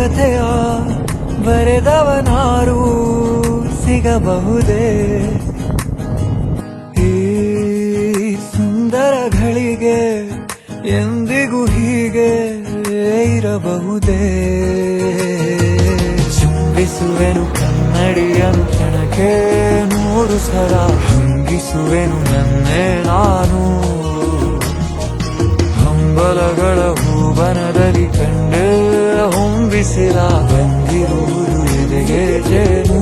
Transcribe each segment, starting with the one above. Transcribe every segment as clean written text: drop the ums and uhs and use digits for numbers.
ಕಥೆಯ ಬರೆದವನಾರು ಸಿಗಬಹುದೇ ಈ ಸುಂದರ ಘಳಿಗೆ ಎಂದಿಗೂ ಹೀಗೆ ಇರಬಹುದೇ ಚುಂಬಿಸುವೆನು ಕನ್ನಡಿಯನು ಕ್ಷಣಕ್ಕೆ 100 ಸಲ ಹಂಗಿಸುವೆನು ನನ್ನೇ ನಾನು ಹಂಬಲಗಳ ಹೂವನದಲ್ಲಿ ಕಂಡೆ ಹೊಂಬಿಸಿರ ಬಂದಿರುವುದು ಎದೆಗೆ ಜೇನು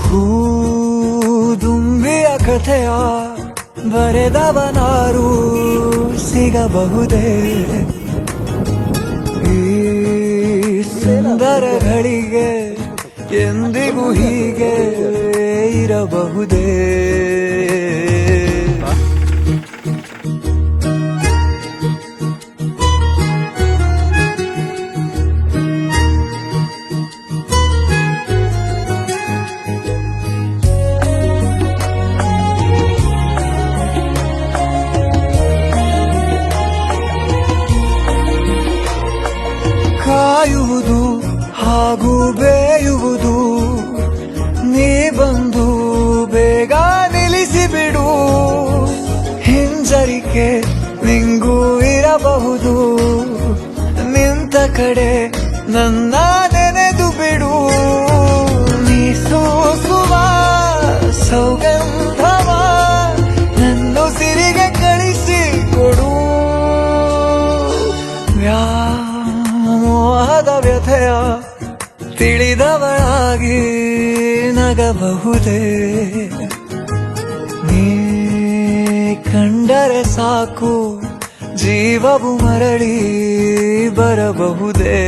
ಹೂದುಂಬಿಯ ಕಥೆಯ ಬರೆದವನಾರು ಸಿಗಬಹುದೇ ಈ ಸುಂದರ ಘಳಿಗೆ ಎಂದಿಗೂ ಹೀಗೆ ಇರಬಹುದೇ ಕಾಯುವುದು ಹಾಗೂ ಬೇಯುವುದು ನೀ ಬಂದು ಬೇಗ ನಿಲ್ಲಿಸಿಬಿಡು ಹಿಂಜರಿಕೆ ನಿಂಗೂ ಇರಬಹುದು ನಿಂತ ಕಡೆ ನನ್ನ ನೆನೆದು ಬಿಡು ನೀ ಸೂಸುವ ಸೌಗಂಧವ ನನ್ನುಸಿರಿಗೆ ಕಳಿಸಿ ಕೊಡು ವ್ಯಾಮೋಹದ ವ್ಯಥೆಯ ತಿಳಿದವಳಾಗಿ ನಗಬಹುದೇ ನೀ ಕಂಡರೆ ಸಾಕು ಜೀವವು ಮರಳಿ ಬರಬಹುದೇ